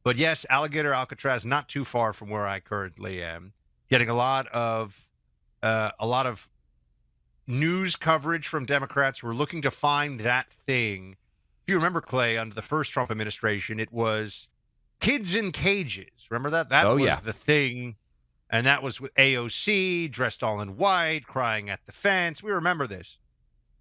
But yes, Alligator Alcatraz, not too far from where I currently am, getting a lot of news coverage from Democrats who are looking to find that thing. If you remember, Clay, under the first Trump administration, it was kids in cages. Remember that? That Oh, was yeah. the thing. And that was with AOC dressed all in white, crying at the fence. We remember this.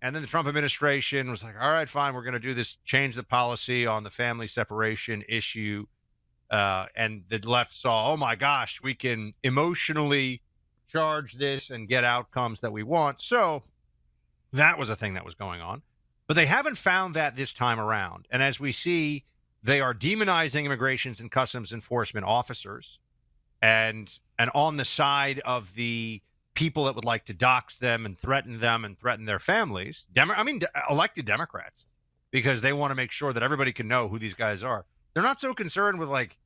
And then the Trump administration was like, all right, fine, we're going to do this, change the policy on the family separation issue. And the left saw, oh my gosh, we can emotionally charge this and get outcomes that we want. So that was a thing that was going on. But they haven't found that this time around. And as we see, they are demonizing immigrations and customs enforcement officers and on the side of the people that would like to dox them and threaten their families. Elected Democrats, because they want to make sure that everybody can know who these guys are. They're not so concerned with like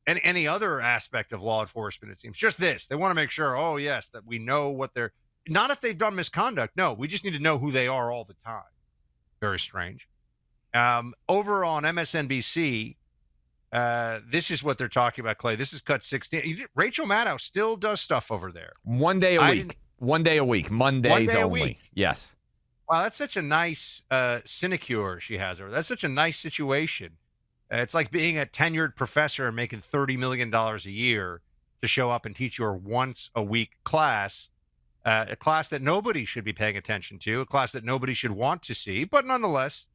any other aspect of law enforcement, it seems. Just this. They want to make sure, oh, yes, that we know what they're not if they've done misconduct. No, we just need to know who they are all the time. Very strange. Over on MSNBC, this is what they're talking about, Clay. This is cut 16. Rachel Maddow still does stuff over there. One day a week. One day a week. Mondays only. Week. Yes. Wow, that's such a nice sinecure she has over. That's such a nice situation. It's like being a tenured professor and making $30 million a year to show up and teach your once-a-week class, a class that nobody should be paying attention to, a class that nobody should want to see, but nonetheless,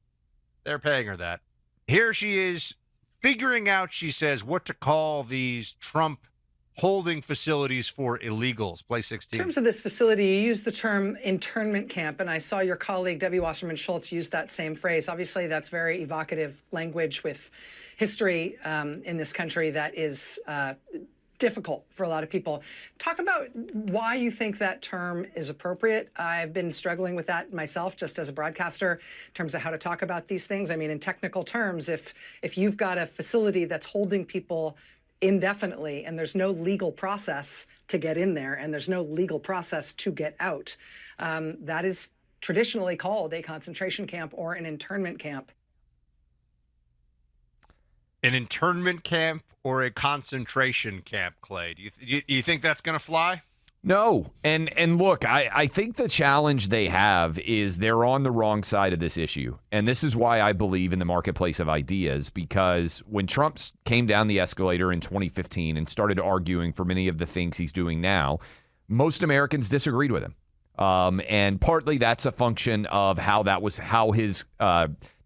they're paying her that. Here she is figuring out, she says, what to call these Trump holding facilities for illegals. Play 16. In terms of this facility, you used the term internment camp, and I saw your colleague, Debbie Wasserman Schultz, use that same phrase. Obviously, that's very evocative language with history in this country that is difficult for a lot of people. Talk about why you think that term is appropriate. I've been struggling with that myself, just as a broadcaster, in terms of how to talk about these things. I mean, in technical terms, if you've got a facility that's holding people indefinitely and there's no legal process to get in there and there's no legal process to get out, that is traditionally called a concentration camp or an internment camp. An internment camp or a concentration camp, Clay? Do you think that's going to fly? No. And look, I think the challenge they have is they're on the wrong side of this issue. And this is why I believe in the marketplace of ideas, because when Trump came down the escalator in 2015 and started arguing for many of the things he's doing now, most Americans disagreed with him. And partly that's a function of how his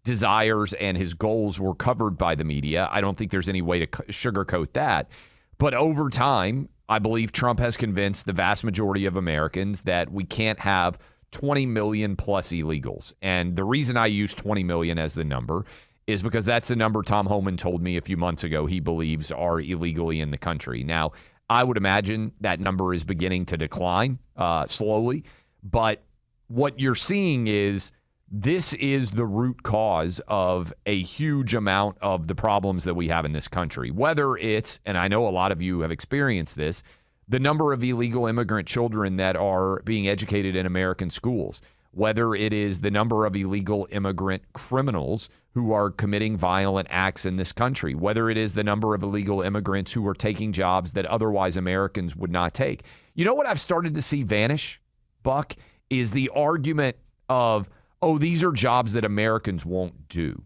desires and his goals were covered by the media. I don't think there's any way to sugarcoat that. But over time, I believe Trump has convinced the vast majority of Americans that we can't have 20 million plus illegals. And the reason I use 20 million as the number is because that's the number Tom Homan told me a few months ago he believes are illegally in the country. Now, I would imagine that number is beginning to decline slowly. But what you're seeing is this is the root cause of a huge amount of the problems that we have in this country. Whether it's, and I know a lot of you have experienced this, the number of illegal immigrant children that are being educated in American schools, whether it is the number of illegal immigrant criminals who are committing violent acts in this country, whether it is the number of illegal immigrants who are taking jobs that otherwise Americans would not take. You know what I've started to see vanish, Buck, is the argument of, oh, these are jobs that Americans won't do.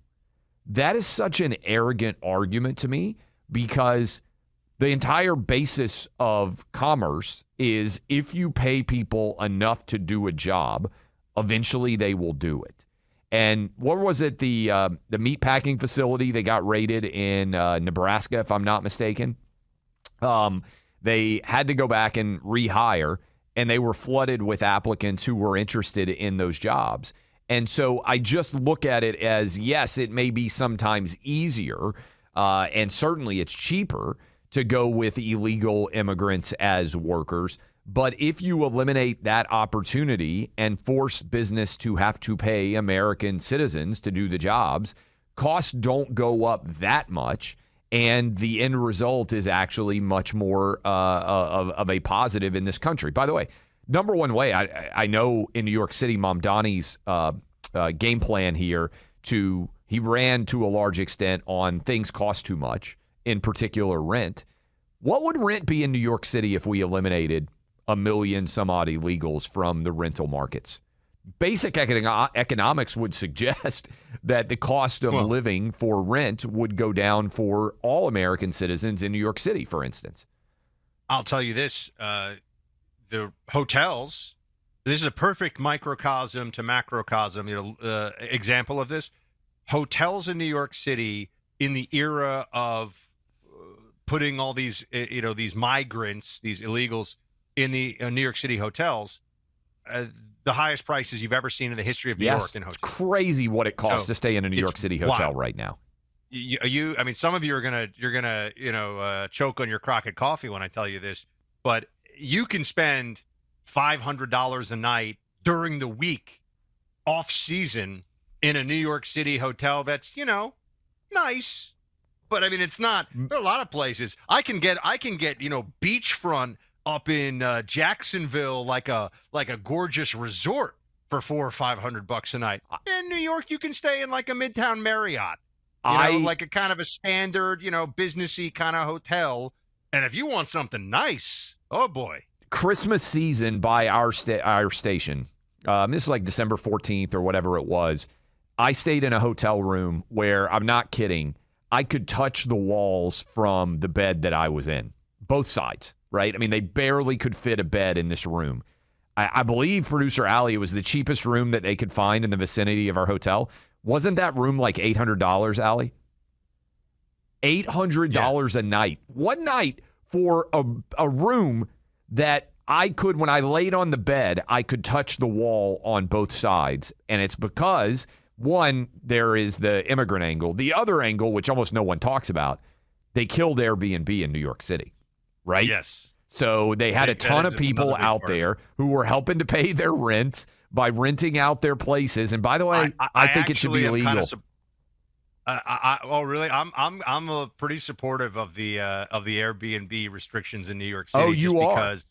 That is such an arrogant argument to me, because the entire basis of commerce is if you pay people enough to do a job, eventually they will do it. And what was it, the meat packing facility they got raided in Nebraska, if I'm not mistaken? They had to go back and rehire, and they were flooded with applicants who were interested in those jobs. And so I just look at it as, yes, it may be sometimes easier, and certainly it's cheaper to go with illegal immigrants as workers. But if you eliminate that opportunity and force business to have to pay American citizens to do the jobs, costs don't go up that much. And the end result is actually much more of a positive in this country. By the way, number one way, I know in New York City, Mamdani's game plan here he ran to a large extent on things cost too much. in particular rent. What would rent be in New York City if we eliminated a million some odd illegals from the rental markets? Basic economics would suggest that the cost of living for rent would go down for all American citizens in New York City, for instance. I'll tell you this, the hotels, this is a perfect microcosm to macrocosm, example of this. Hotels in New York City in the era of putting all these, these migrants, these illegals in the New York City hotels, the highest prices you've ever seen in the history of New York in hotels. It's crazy what it costs to stay in a New York City hotel right now. I mean, some of you are gonna choke on your Crockett coffee when I tell you this, but you can spend $500 a night during the week, off season, in a New York City hotel. That's nice, but I mean, it's not. There are a lot of places I can get beachfront up in Jacksonville, like a gorgeous resort for $400 or $500 a night. In New York, you can stay in like a Midtown Marriott, like a kind of a standard, businessy kind of hotel. And if you want something nice, oh boy, Christmas season by our station. This is like December 14th or whatever it was. I stayed in a hotel room where, I'm not kidding, I could touch the walls from the bed that I was in, both sides. Right? I mean, they barely could fit a bed in this room. I believe, Producer Allie, it was the cheapest room that they could find in the vicinity of our hotel. Wasn't that room like $800, Allie? $800 a night. One night for a room that I could, when I laid on the bed, I could touch the wall on both sides. And it's because, one, there is the immigrant angle. The other angle, which almost no one talks about, they killed Airbnb in New York City. Right? Yes. So they had a ton of people out there who were helping to pay their rents by renting out their places. And by the way, I think it should be illegal. Oh, really? I'm pretty supportive of the Airbnb restrictions in New York City. Oh, you are? Because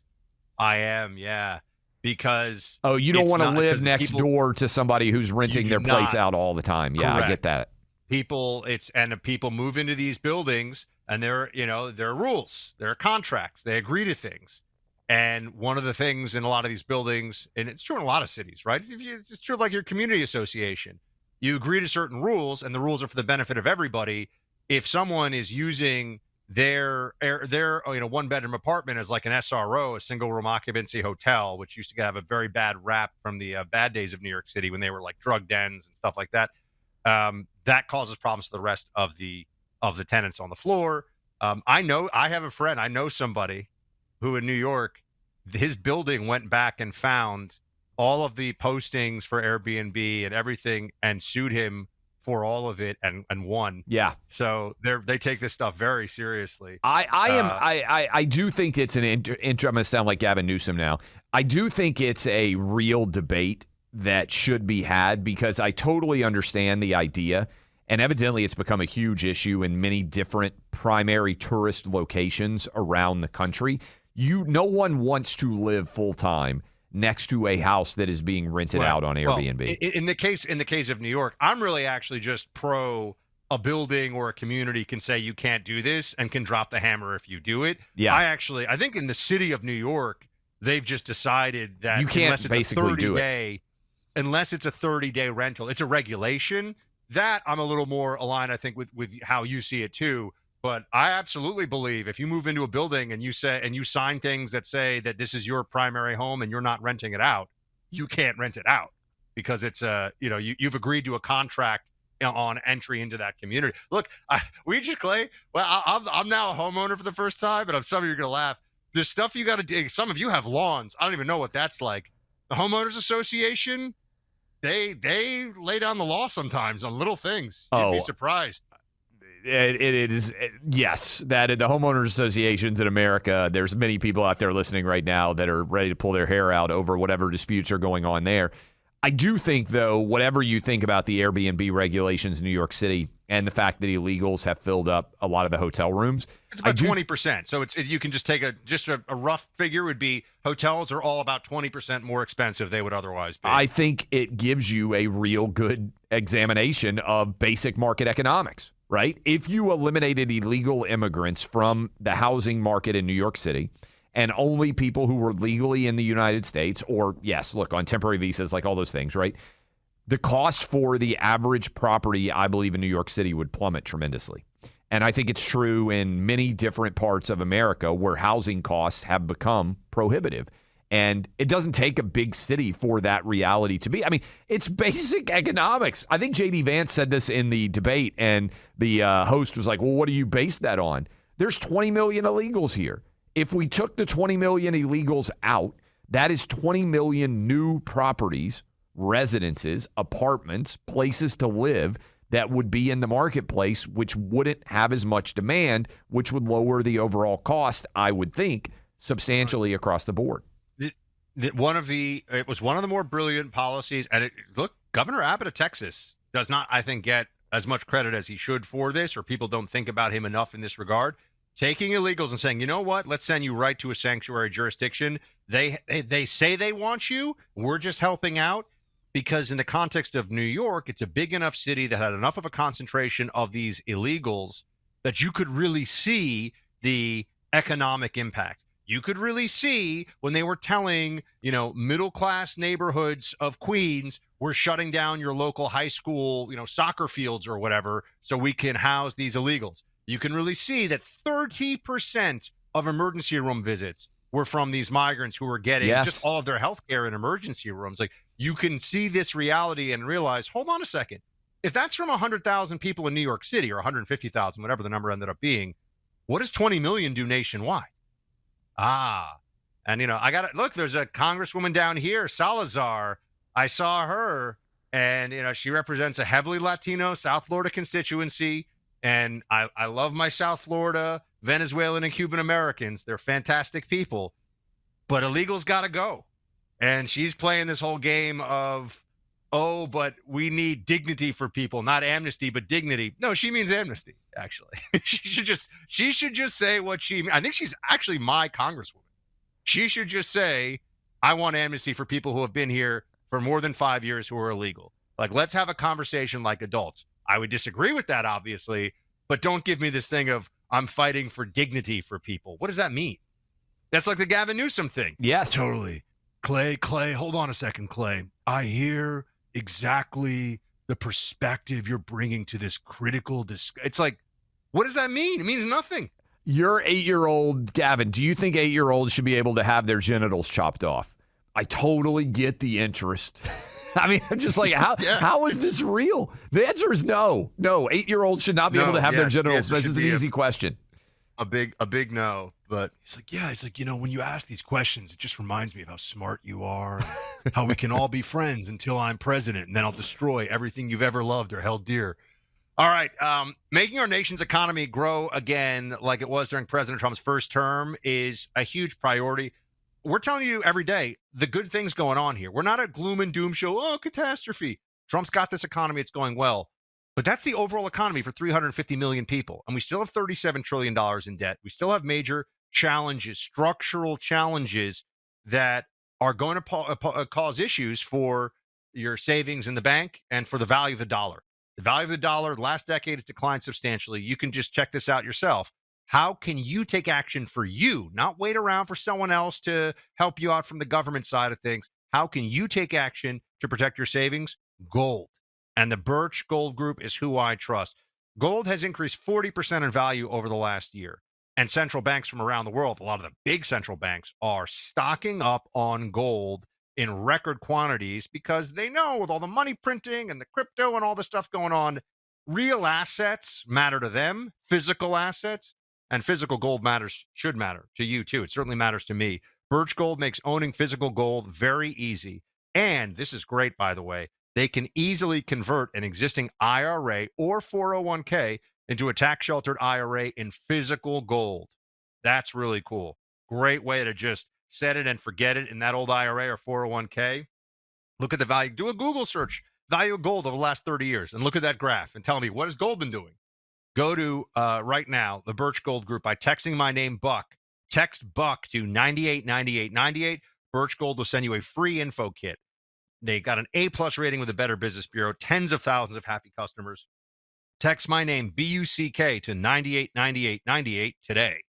I am, yeah. Because you don't want to live next door to somebody who's renting their place out all the time. Yeah, correct. I get that. People move into these buildings. And there are rules, there are contracts, they agree to things. And one of the things in a lot of these buildings, and it's true in a lot of cities, right? It's true like your community association. You agree to certain rules, and the rules are for the benefit of everybody. If someone is using their one-bedroom apartment as like an SRO, a single-room occupancy hotel, which used to have a very bad rap from the bad days of New York City when they were like drug dens and stuff like that, that causes problems to the rest of the tenants on the floor. I have a friend, I know somebody who in New York, his building went back and found all of the postings for Airbnb and everything and sued him for all of it and won. Yeah. So they take this stuff very seriously. I do think it's I'm going to sound like Gavin Newsom now. I do think it's a real debate that should be had because I totally understand the idea. And evidently, it's become a huge issue in many different primary tourist locations around the country. No one wants to live full time next to a house that is being rented out on Airbnb. Well, in the case of New York, I'm really actually just pro a building or a community can say you can't do this and can drop the hammer if you do it. Yeah, I think in the city of New York, they've just decided that you can't basically do it unless it's a 30-day rental. It's a regulation. That I'm a little more aligned, I think, with how you see it too. But I absolutely believe if you move into a building and you sign things that say that this is your primary home and you're not renting it out, you can't rent it out because it's you've agreed to a contract on entry into that community. Look, Clay. Well, I'm now a homeowner for the first time, and some of you are gonna laugh. There's stuff you got to dig. Some of you have lawns. I don't even know what that's like. The homeowners association. They lay down the law sometimes on little things. You'd be surprised. It is, yes, that the homeowners associations in America, there's many people out there listening right now that are ready to pull their hair out over whatever disputes are going on there. I do think, though, whatever you think about the Airbnb regulations in New York City and the fact that illegals have filled up a lot of the hotel rooms. It's about 20%. So you can just take a rough figure would be hotels are all about 20% more expensive they would otherwise be. I think it gives you a real good examination of basic market economics. right? If you eliminated illegal immigrants from the housing market in New York City and only people who were legally in the United States, or yes, look, on temporary visas, like all those things, right? The cost for the average property, I believe, in New York City would plummet tremendously. And I think it's true in many different parts of America where housing costs have become prohibitive. And it doesn't take a big city for that reality to be. I mean, it's basic economics. I think J.D. Vance said this in the debate, and the host was like, well, what do you base that on? There's 20 million illegals here. If we took the 20 million illegals out, that is 20 million new properties, residences, apartments, places to live that would be in the marketplace, which wouldn't have as much demand, which would lower the overall cost, I would think, substantially across the board. It was one of the more brilliant policies. And look, Governor Abbott of Texas does not, I think, get as much credit as he should for this, or people don't think about him enough in this regard. Taking illegals and saying, you know what, let's send you right to a sanctuary jurisdiction. They say they want you. We're just helping out. Because in the context of New York, it's a big enough city that had enough of a concentration of these illegals that you could really see the economic impact. You could really see when they were telling, middle-class neighborhoods of Queens, we're shutting down your local high school, soccer fields or whatever, so we can house these illegals. You can really see that 30% of emergency room visits were from these migrants who were getting just all of their health care in emergency rooms. Like, you can see this reality and realize, hold on a second. If that's from 100,000 people in New York City or 150,000, whatever the number ended up being, what does 20 million do nationwide? And, I got to look, there's a congresswoman down here, Salazar. I saw her, and, she represents a heavily Latino South Florida constituency. And I love my South Florida Venezuelan and Cuban Americans. They're fantastic people, but illegals got to go. And she's playing this whole game of, but we need dignity for people, not amnesty, but dignity. No, she means amnesty, actually. she should just say what I think she's actually my congresswoman. She should just say, I want amnesty for people who have been here for more than 5 years who are illegal. Like, let's have a conversation like adults. I would disagree with that, obviously, but don't give me this thing of I'm fighting for dignity for people. What does that mean? That's like the Gavin Newsom thing. Yes. Totally. Clay, hold on a second, Clay. I hear exactly the perspective you're bringing to this critical It's like, what does that mean? It means nothing. You're 8-year-old Gavin. Do you think 8-year-olds should be able to have their genitals chopped off? I totally get the interest. I mean, I'm just like, how is this real? The answer is no. No, 8-year-olds should not be able to have their genitals. This is an easy question. A big no. But he's like, when you ask these questions, it just reminds me of how smart you are, and how we can all be friends until I'm president, and then I'll destroy everything you've ever loved or held dear. All right. Making our nation's economy grow again like it was during President Trump's first term is a huge priority. We're telling you every day the good things going on here. We're not a gloom and doom show. Oh, catastrophe. Trump's got this economy. It's going well. But that's the overall economy for 350 million people. And we still have $37 trillion in debt. We still have major challenges, structural challenges that are going to cause issues for your savings in the bank and for the value of the dollar. The value of the dollar last decade has declined substantially. You can just check this out yourself. How can you take action for you, not wait around for someone else to help you out from the government side of things? How can you take action to protect your savings? Gold. And the Birch Gold Group is who I trust. Gold has increased 40% in value over the last year. And central banks from around the world, a lot of the big central banks, are stocking up on gold in record quantities because they know with all the money printing and the crypto and all the stuff going on, real assets matter to them, physical assets. And physical gold should matter to you, too. It certainly matters to me. Birch Gold makes owning physical gold very easy. And this is great, by the way. They can easily convert an existing IRA or 401k into a tax-sheltered IRA in physical gold. That's really cool. Great way to just set it and forget it in that old IRA or 401k. Look at the value. Do a Google search, value of gold over the last 30 years, and look at that graph and tell me, what has gold been doing? Go to, right now, the Birch Gold Group by texting my name, Buck. Text Buck to 989898. Birch Gold will send you a free info kit. They got an A+ rating with the Better Business Bureau, tens of thousands of happy customers. Text my name, BUCK, to 989898 today.